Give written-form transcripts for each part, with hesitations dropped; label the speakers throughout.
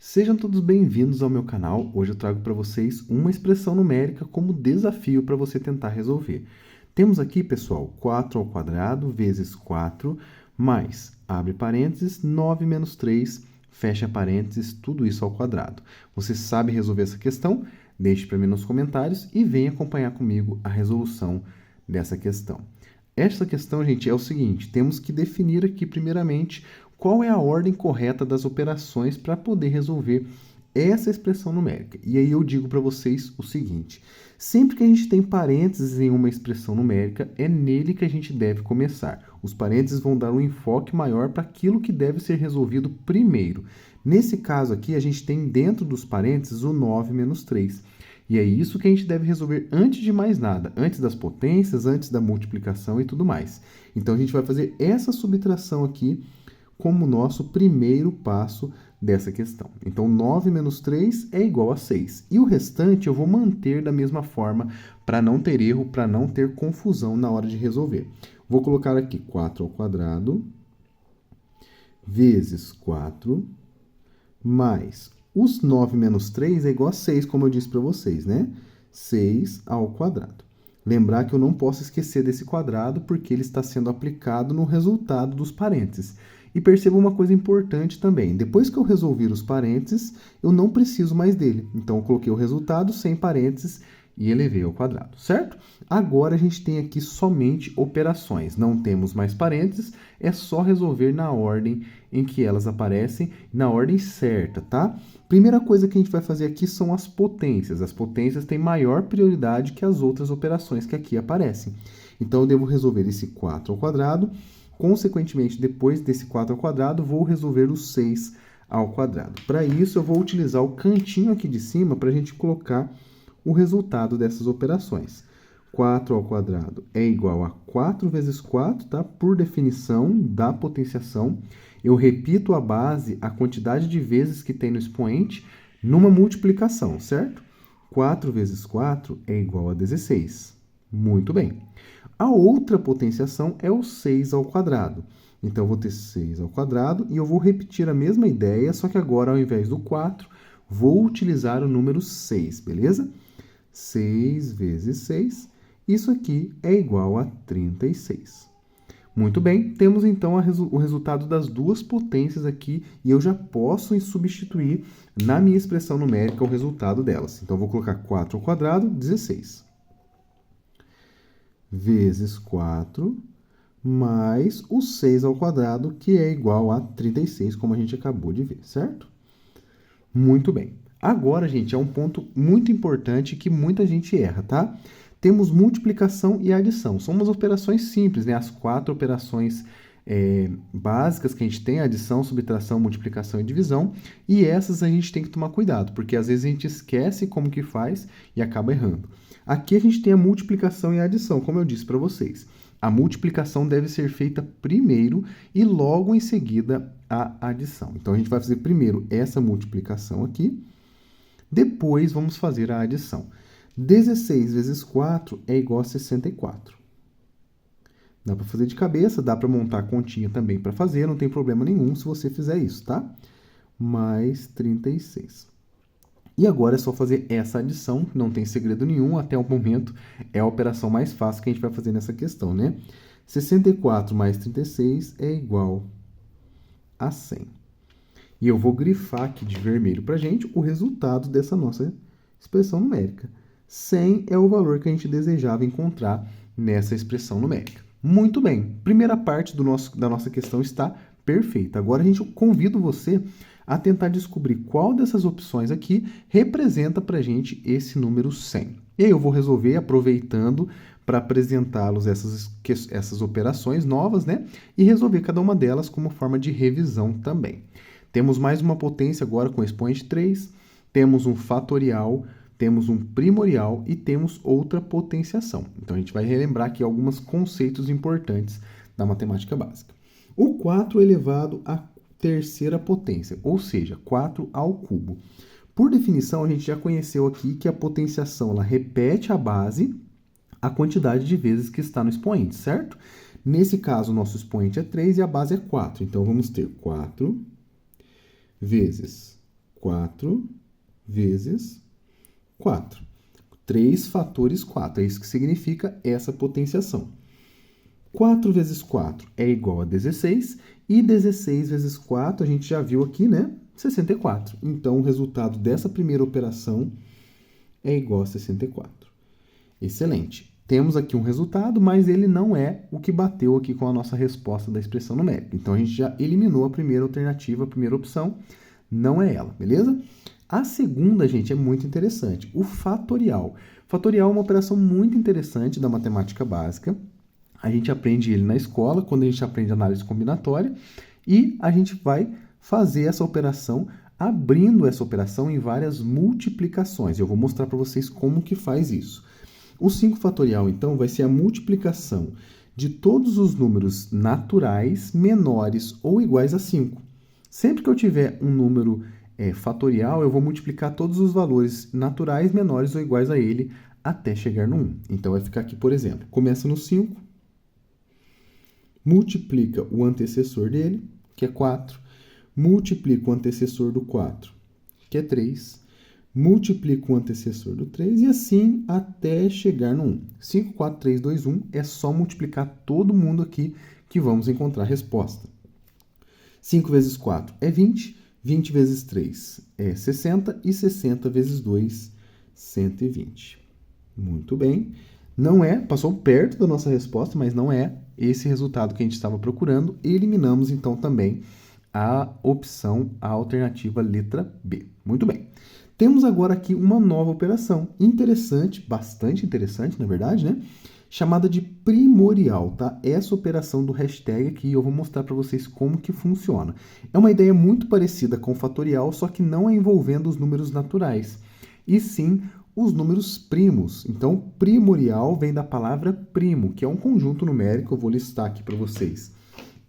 Speaker 1: Sejam todos bem-vindos ao meu canal. Hoje eu trago para vocês uma expressão numérica como desafio para você tentar resolver. Temos aqui, pessoal, 4 ao quadrado vezes 4 mais, abre parênteses, 9 menos 3, fecha parênteses, tudo isso ao quadrado. Você sabe resolver essa questão? Deixe para mim nos comentários e venha acompanhar comigo a resolução dessa questão. Esta questão, gente, é o seguinte, temos que definir aqui primeiramente qual é a ordem correta das operações para poder resolver essa expressão numérica. E aí eu digo para vocês o seguinte, sempre que a gente tem parênteses em uma expressão numérica, é nele que a gente deve começar. Os parênteses vão dar um enfoque maior para aquilo que deve ser resolvido primeiro. Nesse caso aqui, a gente tem dentro dos parênteses o 9 menos 3. E é isso que a gente deve resolver antes de mais nada, antes das potências, antes da multiplicação e tudo mais. Então, a gente vai fazer essa subtração aqui como nosso primeiro passo dessa questão. Então, 9 menos 3 é igual a 6. E o restante eu vou manter da mesma forma para não ter erro, para não ter confusão na hora de resolver. Vou colocar aqui 4 ao quadrado vezes 4 mais os 9 menos 3 é igual a 6, como eu disse para vocês, né? 6 ao quadrado. Lembrar que eu não posso esquecer desse quadrado porque ele está sendo aplicado no resultado dos parênteses. E perceba uma coisa importante também. Depois que eu resolver os parênteses, eu não preciso mais dele. Então, eu coloquei o resultado sem parênteses e elevei ao quadrado, certo? Agora, a gente tem aqui somente operações. Não temos mais parênteses, é só resolver na ordem em que elas aparecem, na ordem certa, tá? Primeira coisa que a gente vai fazer aqui são as potências. As potências têm maior prioridade que as outras operações que aqui aparecem. Então, eu devo resolver esse 4 ao quadrado. Consequentemente, depois desse 4 ao quadrado, vou resolver o 6 ao quadrado. Para isso, eu vou utilizar o cantinho aqui de cima para a gente colocar o resultado dessas operações. 4 ao quadrado é igual a 4 vezes 4, tá? Por definição da potenciação. Eu repito a base, a quantidade de vezes que tem no expoente, numa multiplicação, certo? 4 vezes 4 é igual a 16. Muito bem. A outra potenciação é o 6 ao quadrado. Então, eu vou ter 6 ao quadrado e eu vou repetir a mesma ideia, só que agora, ao invés do 4, vou utilizar o número 6, beleza? 6 vezes 6, isso aqui é igual a 36. Muito bem, temos então o resultado das duas potências aqui e eu já posso substituir na minha expressão numérica o resultado delas. Então, eu vou colocar 4 ao quadrado, 16. Vezes 4, mais o 6 ao quadrado, que é igual a 36, como a gente acabou de ver, certo? Muito bem. Agora, gente, é um ponto muito importante que muita gente erra, tá? Temos multiplicação e adição. São umas operações simples, né? As 4 operações básicas que a gente tem, adição, subtração, multiplicação e divisão. E essas a gente tem que tomar cuidado, porque às vezes a gente esquece como que faz e acaba errando. Aqui a gente tem a multiplicação e a adição, como eu disse para vocês. A multiplicação deve ser feita primeiro e logo em seguida a adição. Então, a gente vai fazer primeiro essa multiplicação aqui, depois vamos fazer a adição. 16 vezes 4 é igual a 64. Dá para fazer de cabeça, dá para montar a continha também para fazer, não tem problema nenhum se você fizer isso, tá? Mais 36. E agora é só fazer essa adição, não tem segredo nenhum, até o momento é a operação mais fácil que a gente vai fazer nessa questão, né? 64 mais 36 é igual a 100. E eu vou grifar aqui de vermelho para a gente o resultado dessa nossa expressão numérica. 100 é o valor que a gente desejava encontrar nessa expressão numérica. Muito bem, primeira parte da nossa questão está perfeita. Agora, a gente convido você a tentar descobrir qual dessas opções aqui representa para a gente esse número 100. E aí eu vou resolver aproveitando para apresentá-los essas operações novas, né? E resolver cada uma delas como forma de revisão também. Temos mais uma potência agora com expoente 3, temos um fatorial, temos um primorial e temos outra potenciação. Então, a gente vai relembrar aqui alguns conceitos importantes da matemática básica. O 4 elevado à terceira potência, ou seja, 4 ao cubo. Por definição, a gente já conheceu aqui que a potenciação ela repete a base a quantidade de vezes que está no expoente, certo? Nesse caso, o nosso expoente é 3 e a base é 4. Então, vamos ter 4 vezes 4 vezes 4. 3 fatores 4. É isso que significa essa potenciação. 4 vezes 4 é igual a 16. E 16 vezes 4, a gente já viu aqui, né? 64. Então, o resultado dessa primeira operação é igual a 64. Excelente. Temos aqui um resultado, mas ele não é o que bateu aqui com a nossa resposta da expressão numérica. Então, a gente já eliminou a primeira alternativa, a primeira opção, não é ela, beleza? A segunda, gente, é muito interessante, o fatorial. Fatorial é uma operação muito interessante da matemática básica. A gente aprende ele na escola, quando a gente aprende análise combinatória, e a gente vai fazer essa operação, abrindo essa operação em várias multiplicações. Eu vou mostrar para vocês como que faz isso. O 5 fatorial, então, vai ser a multiplicação de todos os números naturais menores ou iguais a 5. Sempre que eu tiver um número fatorial, eu vou multiplicar todos os valores naturais menores ou iguais a ele até chegar no 1. Então, vai ficar aqui, por exemplo, começa no 5, multiplica o antecessor dele, que é 4, multiplica o antecessor do 4, que é 3, multiplica o antecessor do 3 e assim até chegar no 1. 5, 4, 3, 2, 1 é só multiplicar todo mundo aqui que vamos encontrar a resposta. 5 vezes 4 é 20, 20 vezes 3 é 60 e 60 vezes 2, 120. Muito bem. Não é, passou perto da nossa resposta, mas não é esse resultado que a gente estava procurando. Eliminamos, então, também a opção, a alternativa letra B. Muito bem. Temos agora aqui uma nova operação, interessante, bastante interessante, na verdade, né? Chamada de primorial, tá? Essa operação do hashtag aqui, eu vou mostrar para vocês como que funciona. É uma ideia muito parecida com o fatorial, só que não é envolvendo os números naturais, e sim os números primos. Então, primorial vem da palavra primo, que é um conjunto numérico. Eu vou listar aqui para vocês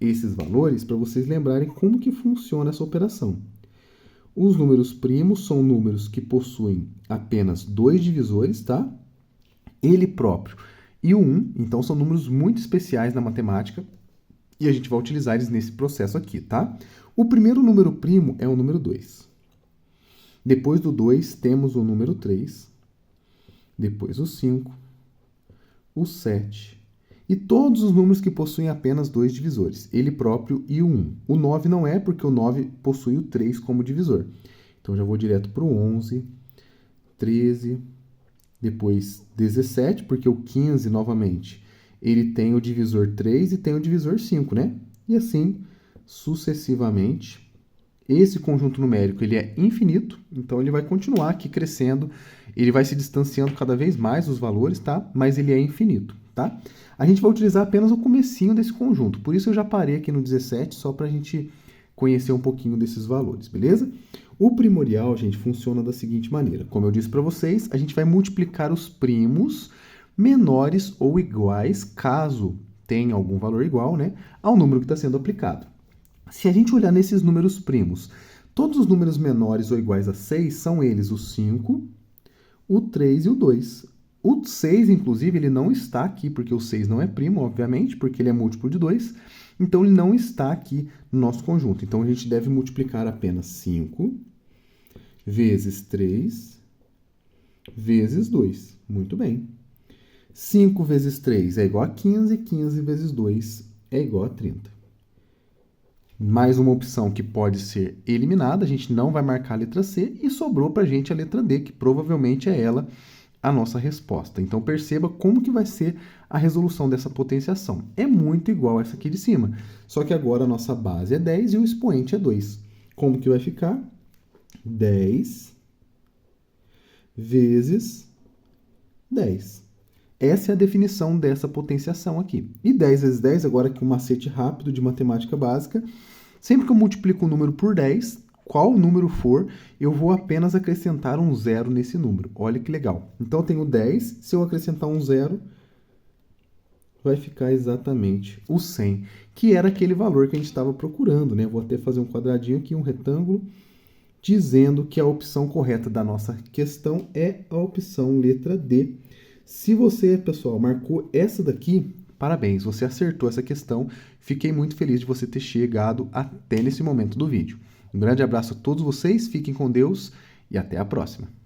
Speaker 1: esses valores, para vocês lembrarem como que funciona essa operação. Os números primos são números que possuem apenas 2 divisores, tá? Ele próprio e o 1, então são números muito especiais na matemática e a gente vai utilizar eles nesse processo aqui, tá? O primeiro número primo é o número 2. Depois do 2 temos o número 3, depois o 5, o 7 e todos os números que possuem apenas 2 divisores, ele próprio e o 1. O 9 não é, porque o 9 possui o 3 como divisor. Então, já vou direto para o 11, 13, depois 17, porque o 15, novamente, ele tem o divisor 3 e tem o divisor 5, né? E assim, sucessivamente. Esse conjunto numérico ele é infinito, então ele vai continuar aqui crescendo, ele vai se distanciando cada vez mais os valores, tá? Mas ele é infinito, tá? A gente vai utilizar apenas o comecinho desse conjunto, por isso eu já parei aqui no 17, só para a gente conhecer um pouquinho desses valores, beleza? O primorial, gente, funciona da seguinte maneira. Como eu disse para vocês, a gente vai multiplicar os primos menores ou iguais, caso tenha algum valor igual, né, ao número que está sendo aplicado. Se a gente olhar nesses números primos, todos os números menores ou iguais a 6 são eles o 5, o 3 e o 2. O 6, inclusive, ele não está aqui, porque o 6 não é primo, obviamente, porque ele é múltiplo de 2. Então, ele não está aqui no nosso conjunto. Então, a gente deve multiplicar apenas 5 vezes 3 vezes 2. Muito bem. 5 vezes 3 é igual a 15, 15 vezes 2 é igual a 30. Mais uma opção que pode ser eliminada, a gente não vai marcar a letra C e sobrou para a gente a letra D, que provavelmente é ela a nossa resposta. Então, perceba como que vai ser a resolução dessa potenciação. É muito igual essa aqui de cima, só que agora a nossa base é 10 e o expoente é 2. Como que vai ficar? 10 vezes 10. Essa é a definição dessa potenciação aqui. E 10 vezes 10, agora aqui um macete rápido de matemática básica. Sempre que eu multiplico um número por 10, qual número for, eu vou apenas acrescentar um zero nesse número. Olha que legal. Então, eu tenho 10, se eu acrescentar um zero, vai ficar exatamente o 100, que era aquele valor que a gente estava procurando, né? Vou até fazer um quadradinho aqui, um retângulo, dizendo que a opção correta da nossa questão é a opção letra D. Se você, pessoal, marcou essa daqui, parabéns, você acertou essa questão. Fiquei muito feliz de você ter chegado até nesse momento do vídeo. Um grande abraço a todos vocês, fiquem com Deus e até a próxima.